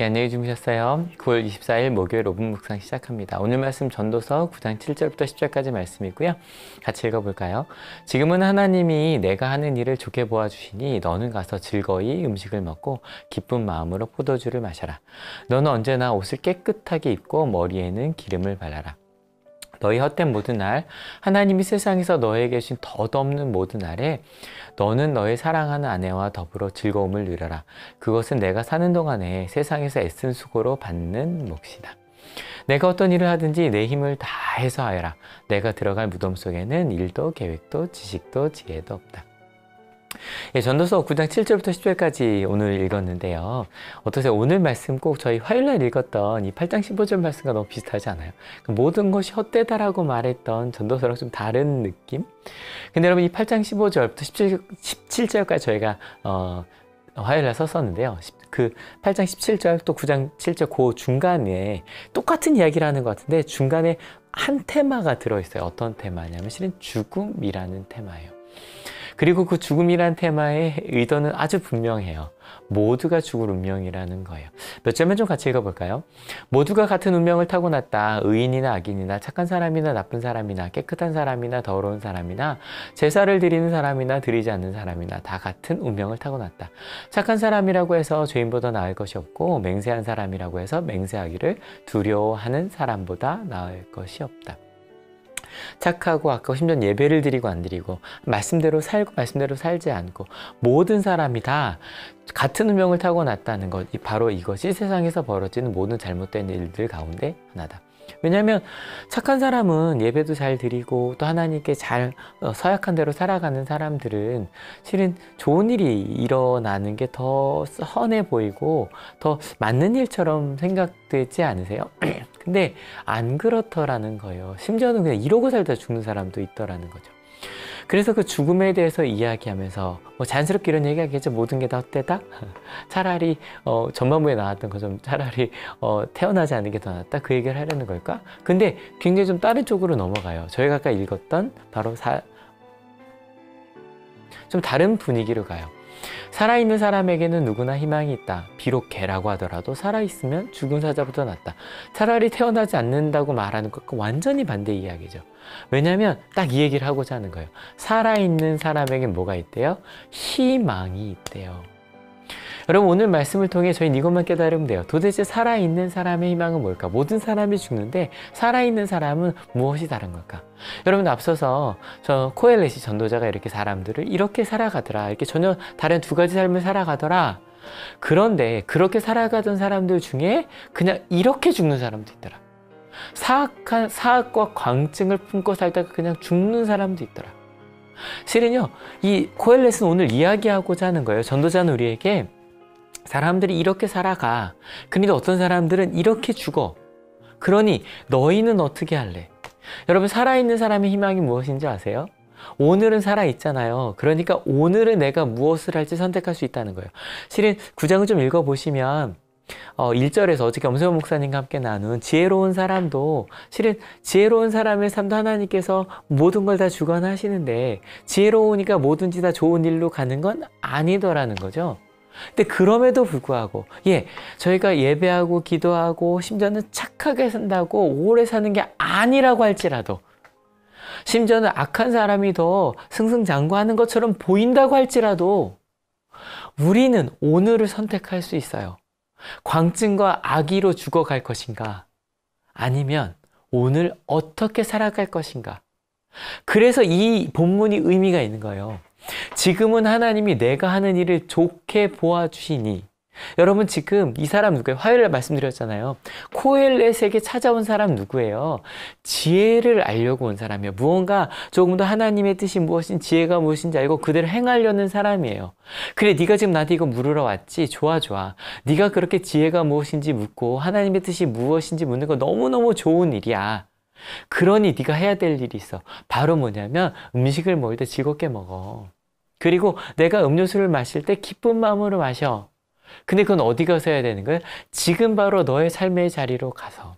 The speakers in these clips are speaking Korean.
예, 안녕히 주무셨어요? 9월 24일 목요일 5분 묵상 시작합니다. 오늘 말씀 전도서 9장 7절부터 10절까지 말씀이고요. 같이 읽어볼까요? 지금은 하나님이 내가 하는 일을 좋게 보아주시니 너는 가서 즐거이 음식을 먹고 기쁜 마음으로 포도주를 마셔라. 너는 언제나 옷을 깨끗하게 입고 머리에는 기름을 발라라. 너희 헛된 모든 날, 하나님이 세상에서 너에게 주신 덧없는 모든 날에 너는 너의 사랑하는 아내와 더불어 즐거움을 누려라. 그것은 내가 사는 동안에 세상에서 애쓴 수고로 받는 몫이다. 내가 어떤 일을 하든지 내 힘을 다해서 하여라. 내가 들어갈 무덤 속에는 일도 계획도 지식도 지혜도 없다. 예, 전도서 9장 7절부터 10절까지 오늘 읽었는데요. 어떠세요? 오늘 말씀 꼭 저희 화요일날 읽었던 이 8장 15절 말씀과 너무 비슷하지 않아요? 모든 것이 헛되다라고 말했던 전도서랑 좀 다른 느낌? 근데 여러분 이 8장 15절부터 17절까지 저희가 화요일날 썼었는데요. 그 8장 17절 또 9장 7절 그 중간에 똑같은 이야기를 하는 것 같은데 중간에 한 테마가 들어있어요. 어떤 테마냐면 실은 죽음이라는 테마예요. 그리고 그 죽음이란 테마의 의도는 아주 분명해요. 모두가 죽을 운명이라는 거예요. 몇 절만 좀 같이 읽어볼까요? 모두가 같은 운명을 타고났다. 의인이나 악인이나 착한 사람이나 나쁜 사람이나 깨끗한 사람이나 더러운 사람이나 제사를 드리는 사람이나 드리지 않는 사람이나 다 같은 운명을 타고났다. 착한 사람이라고 해서 죄인보다 나을 것이 없고 맹세한 사람이라고 해서 맹세하기를 두려워하는 사람보다 나을 것이 없다. 착하고 악하고 심지어 예배를 드리고 안 드리고 말씀대로 살고 말씀대로 살지 않고 모든 사람이 다 같은 운명을 타고났다는 것, 바로 이것이 세상에서 벌어지는 모든 잘못된 일들 가운데 하나다. 왜냐하면 착한 사람은 예배도 잘 드리고 또 하나님께 잘 서약한 대로 살아가는 사람들은 실은 좋은 일이 일어나는 게 더 선해 보이고 더 맞는 일처럼 생각되지 않으세요? 근데 안 그렇더라는 거예요. 심지어는 그냥 이러고 살다 죽는 사람도 있더라는 거죠. 그래서 그 죽음에 대해서 이야기하면서 자연스럽게 이런 얘기하겠죠. 모든 게 다 헛되다? 차라리 전반부에 나왔던 것처럼 차라리 태어나지 않는 게 더 낫다? 그 얘기를 하려는 걸까? 근데 굉장히 좀 다른 쪽으로 넘어가요. 저희가 아까 읽었던 바로 좀 다른 분위기로 가요. 살아있는 사람에게는 누구나 희망이 있다. 비록 개라고 하더라도 살아있으면 죽은 사자보다 낫다. 차라리 태어나지 않는다고 말하는 것과 완전히 반대 이야기죠. 왜냐하면 딱 이 얘기를 하고자 하는 거예요. 살아있는 사람에게 뭐가 있대요? 희망이 있대요. 여러분 오늘 말씀을 통해 저희는 이것만 깨달으면 돼요. 도대체 살아있는 사람의 희망은 뭘까? 모든 사람이 죽는데 살아있는 사람은 무엇이 다른 걸까? 여러분 앞서서 저 코엘렛이 전도자가 이렇게 사람들을 이렇게 살아가더라. 이렇게 전혀 다른 두 가지 삶을 살아가더라. 그런데 그렇게 살아가던 사람들 중에 그냥 이렇게 죽는 사람도 있더라. 사악과 광증을 품고 살다가 그냥 죽는 사람도 있더라. 실은요, 이 코엘렛은 오늘 이야기하고자 하는 거예요. 전도자는 우리에게 사람들이 이렇게 살아가. 그런데 어떤 사람들은 이렇게 죽어. 그러니 너희는 어떻게 할래? 여러분 살아있는 사람의 희망이 무엇인지 아세요? 오늘은 살아있잖아요. 그러니까 오늘은 내가 무엇을 할지 선택할 수 있다는 거예요. 실은 9장을 좀 읽어보시면 1절에서 어저께 엄세원 목사님과 함께 나눈 지혜로운 사람도 실은 지혜로운 사람의 삶도 하나님께서 모든 걸 다 주관하시는데 지혜로우니까 뭐든지 다 좋은 일로 가는 건 아니더라는 거죠. 근데 그럼에도 불구하고 저희가 예배하고 기도하고 심지어는 착하게 산다고 오래 사는 게 아니라고 할지라도 심지어는 악한 사람이 더 승승장구하는 것처럼 보인다고 할지라도 우리는 오늘을 선택할 수 있어요. 광증과 악의로 죽어갈 것인가? 아니면 오늘 어떻게 살아갈 것인가? 그래서 이 본문이 의미가 있는 거예요. 지금은 하나님이 내가 하는 일을 좋게 보아주시니 여러분 지금 이 사람 누구예요? 화요일에 말씀드렸잖아요. 코엘렛에게 찾아온 사람 누구예요? 지혜를 알려고 온 사람이에요. 무언가 조금 더 하나님의 뜻이 무엇인지 지혜가 무엇인지 알고 그대로 행하려는 사람이에요. 그래 네가 지금 나한테 이거 물으러 왔지? 좋아. 네가 그렇게 지혜가 무엇인지 묻고 하나님의 뜻이 무엇인지 묻는 거 너무너무 좋은 일이야. 그러니 네가 해야 될 일이 있어. 바로 뭐냐면 음식을 먹을 때 즐겁게 먹어. 그리고 내가 음료수를 마실 때 기쁜 마음으로 마셔. 근데 그건 어디 가서 해야 되는 거예요? 지금 바로 너의 삶의 자리로 가서.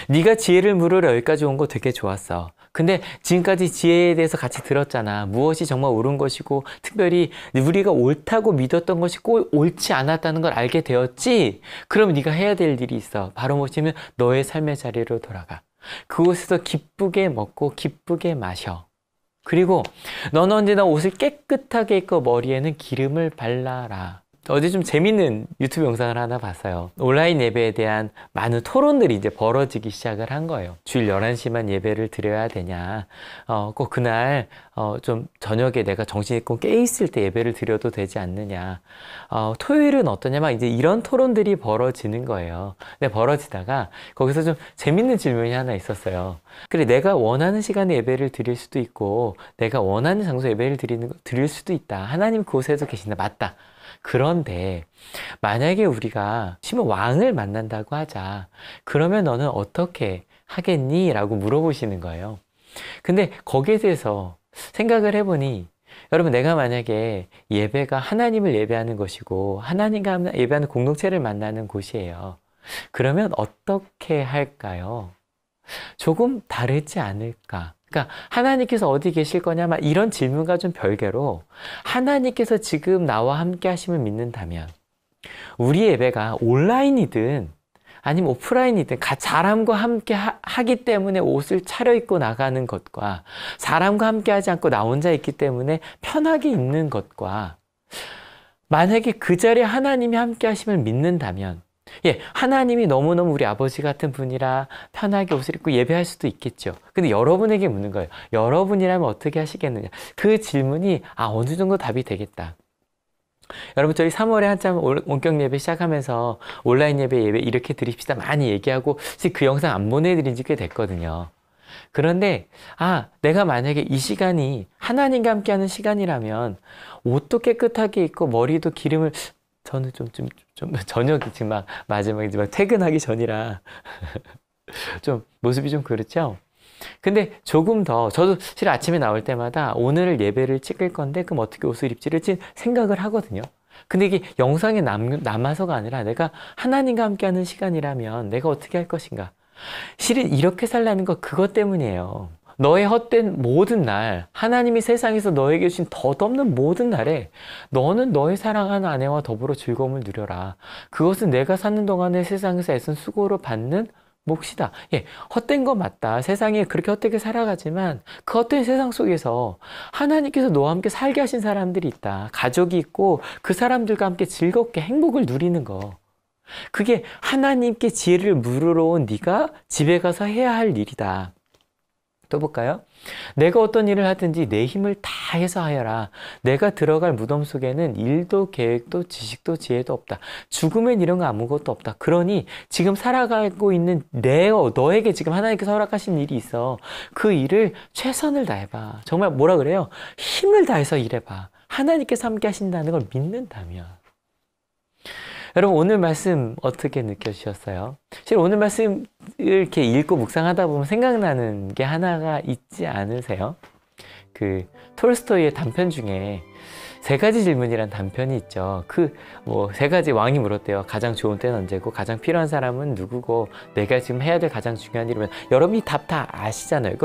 네가 지혜를 물으러 여기까지 온 거 되게 좋았어. 근데 지금까지 지혜에 대해서 같이 들었잖아. 무엇이 정말 옳은 것이고 특별히 우리가 옳다고 믿었던 것이 꼭 옳지 않았다는 걸 알게 되었지. 그럼 네가 해야 될 일이 있어. 바로 뭐냐면 너의 삶의 자리로 돌아가. 그곳에서 기쁘게 먹고 기쁘게 마셔. 그리고 너는 언제나 옷을 깨끗하게 입고 머리에는 기름을 발라라. 어제 좀 재밌는 유튜브 영상을 하나 봤어요. 온라인 예배에 대한 많은 토론들이 이제 벌어지기 시작을 한 거예요. 주일 11시만 예배를 드려야 되냐. 꼭 그날 좀 저녁에 내가 정신있고 깨있을 때 예배를 드려도 되지 않느냐. 토요일은 어떠냐. 막 이제 이런 토론들이 벌어지는 거예요. 근데 벌어지다가 거기서 좀 재밌는 질문이 하나 있었어요. 그래, 내가 원하는 시간에 예배를 드릴 수도 있고 내가 원하는 장소에 예배를 드릴 수도 있다. 하나님 그곳에도 계신다. 맞다. 그런데 만약에 우리가 심은 왕을 만난다고 하자. 그러면 너는 어떻게 하겠니? 라고 물어보시는 거예요. 근데 거기에 대해서 생각을 해보니 여러분, 내가 만약에 예배가 하나님을 예배하는 것이고 하나님과 예배하는 공동체를 만나는 곳이에요. 그러면 어떻게 할까요? 조금 다르지 않을까? 그러니까 하나님께서 어디 계실 거냐 막 이런 질문과 좀 별개로 하나님께서 지금 나와 함께 하심을 믿는다면 우리 예배가 온라인이든 아니면 오프라인이든 사람과 함께 하기 때문에 옷을 차려입고 나가는 것과 사람과 함께 하지 않고 나 혼자 있기 때문에 편하게 있는 것과 만약에 그 자리에 하나님이 함께 하심을 믿는다면 하나님이 너무너무 우리 아버지 같은 분이라 편하게 옷을 입고 예배할 수도 있겠죠. 근데 여러분에게 묻는 거예요. 여러분이라면 어떻게 하시겠느냐. 그 질문이 어느 정도 답이 되겠다. 여러분, 저희 3월에 한참 원격 예배 시작하면서 온라인 예배 이렇게 드립시다 많이 얘기하고 그 영상 안 보내드린 지 꽤 됐거든요. 그런데 내가 만약에 이 시간이 하나님과 함께하는 시간이라면 옷도 깨끗하게 입고 머리도 기름을 저는 좀 저녁이 지금 막 마지막이지만 퇴근하기 전이라 좀 모습이 좀 그렇죠? 근데 조금 더 저도 사실 아침에 나올 때마다 오늘 예배를 찍을 건데 그럼 어떻게 옷을 입지를 생각을 하거든요. 근데 이게 영상에 남아서가 아니라 내가 하나님과 함께하는 시간이라면 내가 어떻게 할 것인가. 실은 이렇게 살라는 거 그것 때문이에요. 너의 헛된 모든 날, 하나님이 세상에서 너에게 주신 덧없는 모든 날에 너는 너의 사랑하는 아내와 더불어 즐거움을 누려라. 그것은 내가 사는 동안에 세상에서 애쓴 수고로 받는 몫이다. 헛된 거 맞다. 세상에 그렇게 헛되게 살아가지만 그 헛된 세상 속에서 하나님께서 너와 함께 살게 하신 사람들이 있다. 가족이 있고 그 사람들과 함께 즐겁게 행복을 누리는 거. 그게 하나님께 지혜를 물으러 온 네가 집에 가서 해야 할 일이다. 또 볼까요? 내가 어떤 일을 하든지 내 힘을 다해서 하여라. 내가 들어갈 무덤 속에는 일도 계획도 지식도 지혜도 없다. 죽으면 이런 거 아무것도 없다. 그러니 지금 살아가고 있는 너에게 지금 하나님께서 허락하신 일이 있어. 그 일을 최선을 다해봐. 정말 뭐라 그래요? 힘을 다해서 일해봐. 하나님께서 함께 하신다는 걸 믿는다면. 여러분, 오늘 말씀 어떻게 느껴지셨어요? 사실 오늘 말씀 이렇게 읽고 묵상하다 보면 생각나는 게 하나가 있지 않으세요? 톨스토이의 단편 중에 세 가지 질문이란 단편이 있죠. 세 가지 왕이 물었대요. 가장 좋은 때는 언제고, 가장 필요한 사람은 누구고, 내가 지금 해야 될 가장 중요한 일이면, 여러분이 답 다 아시잖아요.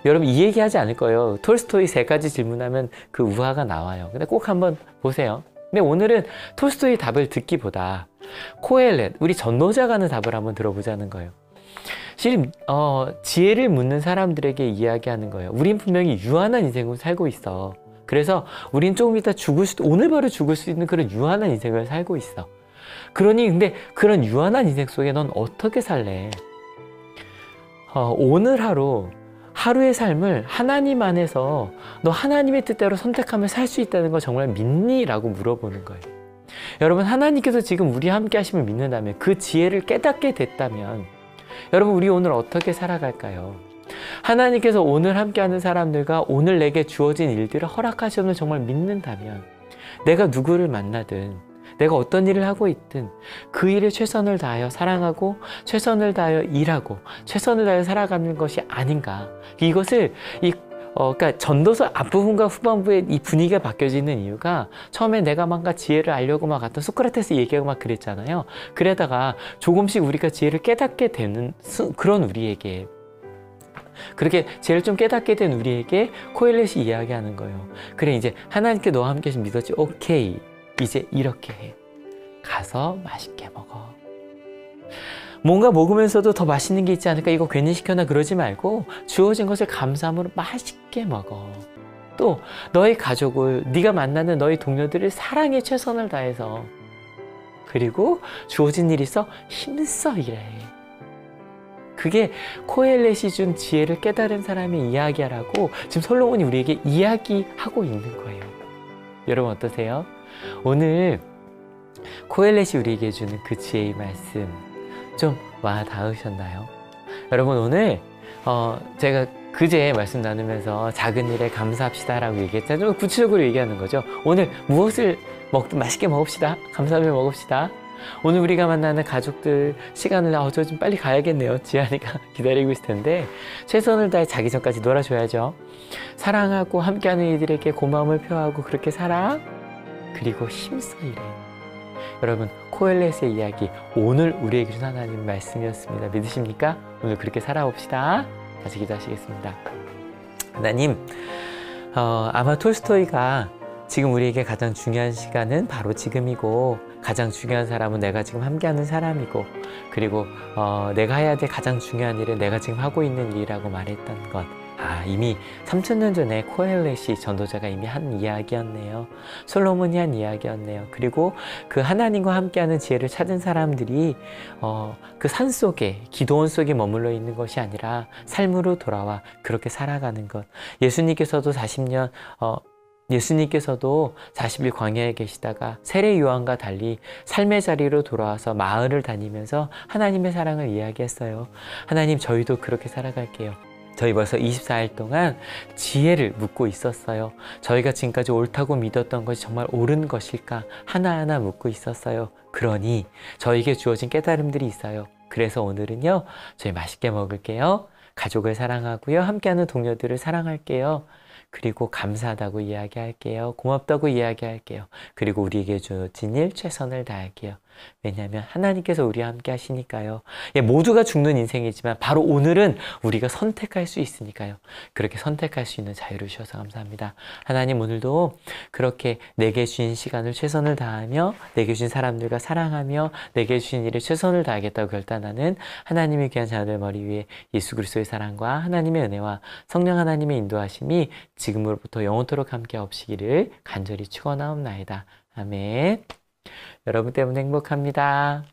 여러분 이 얘기 하지 않을 거예요. 톨스토이 세 가지 질문하면 그 우화가 나와요. 근데 꼭 한번 보세요. 근데 오늘은 톨스토이의 답을 듣기보다 코엘렛, 우리 전도자가 하는 답을 한번 들어보자는 거예요. 실은 지혜를 묻는 사람들에게 이야기하는 거예요. 우린 분명히 유한한 인생을 살고 있어. 그래서 우린 조금 이따 오늘 바로 죽을 수 있는 그런 유한한 인생을 살고 있어. 그러니 근데 그런 유한한 인생 속에 넌 어떻게 살래? 오늘 하루의 삶을 하나님 안에서 너 하나님의 뜻대로 선택하며 살 수 있다는 거 정말 믿니? 라고 물어보는 거예요. 여러분, 하나님께서 지금 우리 함께 하심을 믿는다면, 그 지혜를 깨닫게 됐다면 여러분, 우리 오늘 어떻게 살아갈까요? 하나님께서 오늘 함께하는 사람들과 오늘 내게 주어진 일들을 허락하시면 정말 믿는다면 내가 누구를 만나든 내가 어떤 일을 하고 있든 그 일에 최선을 다하여 사랑하고 최선을 다하여 일하고 최선을 다하여 살아가는 것이 아닌가. 이것을 그러니까 전도서 앞부분과 후반부에 이 분위기가 바뀌어지는 이유가 처음에 내가 뭔가 지혜를 알려고 막 갔던 소크라테스 얘기하고 막 그랬잖아요. 그러다가 조금씩 우리가 지혜를 깨닫게 되는 그런 우리에게 그렇게 죄를 좀 깨닫게 된 우리에게 코엘렛이 이야기하는 거예요. 그래, 이제 하나님께 너와 함께 좀 믿었지? 오케이. 이제 이렇게 해. 가서 맛있게 먹어. 뭔가 먹으면서도 더 맛있는 게 있지 않을까? 이거 괜히 시켜나 그러지 말고 주어진 것을 감사함으로 맛있게 먹어. 또 너의 가족을, 네가 만나는 너의 동료들을 사랑에 최선을 다해서, 그리고 주어진 일 있어 힘써 일해. 그게 코엘렛이 준 지혜를 깨달은 사람의 이야기라고 지금 솔로몬이 우리에게 이야기하고 있는 거예요. 여러분 어떠세요? 오늘 코엘렛이 우리에게 주는 그 지혜의 말씀 좀 와 닿으셨나요? 여러분 오늘 제가 그제 말씀 나누면서 작은 일에 감사합시다 라고 얘기했잖아요. 좀 구체적으로 얘기하는 거죠. 오늘 무엇을 먹든 맛있게 먹읍시다. 감사하며 먹읍시다. 오늘 우리가 만나는 가족들 시간을 저 좀 빨리 가야겠네요. 지안이가 기다리고 있을 텐데 최선을 다해 자기 전까지 놀아줘야죠. 사랑하고 함께하는 이들에게 고마움을 표하고 그렇게 살아. 그리고 힘써 일해. 여러분 코엘렛의 이야기 오늘 우리에게 준 하나님 말씀이었습니다. 믿으십니까? 오늘 그렇게 살아봅시다. 다시 기도하시겠습니다. 하나님, 아마 톨스토이가 지금 우리에게 가장 중요한 시간은 바로 지금이고, 가장 중요한 사람은 내가 지금 함께하는 사람이고, 그리고 내가 해야 될 가장 중요한 일은 내가 지금 하고 있는 일이라고 말했던 것. 이미 3000년 전에 코엘렛이 전도자가 이미 한 이야기였네요. 솔로몬이 한 이야기였네요. 그리고 그 하나님과 함께하는 지혜를 찾은 사람들이 그 산속에, 기도원 속에 머물러 있는 것이 아니라 삶으로 돌아와 그렇게 살아가는 것. 예수님께서도 40일 광야에 계시다가 세례 요한과 달리 삶의 자리로 돌아와서 마을을 다니면서 하나님의 사랑을 이야기했어요. 하나님, 저희도 그렇게 살아갈게요. 저희 벌써 24일 동안 지혜를 묻고 있었어요. 저희가 지금까지 옳다고 믿었던 것이 정말 옳은 것일까 하나하나 묻고 있었어요. 그러니 저에게 주어진 깨달음들이 있어요. 그래서 오늘은요, 저희 맛있게 먹을게요. 가족을 사랑하고요. 함께하는 동료들을 사랑할게요. 그리고 감사하다고 이야기할게요. 고맙다고 이야기할게요. 그리고 우리에게 주어진 일 최선을 다할게요. 왜냐하면 하나님께서 우리와 함께 하시니까요. 모두가 죽는 인생이지만 바로 오늘은 우리가 선택할 수 있으니까요. 그렇게 선택할 수 있는 자유를 주셔서 감사합니다. 하나님, 오늘도 그렇게 내게 주신 시간을 최선을 다하며 내게 주신 사람들과 사랑하며 내게 주신 일에 최선을 다하겠다고 결단하는 하나님의 귀한 자녀들 머리 위에 예수 그리스도의 사랑과 하나님의 은혜와 성령 하나님의 인도하심이 지금으로부터 영원토록 함께 없시기를 간절히 축원하옵나이다. 아멘. 여러분 때문에 행복합니다.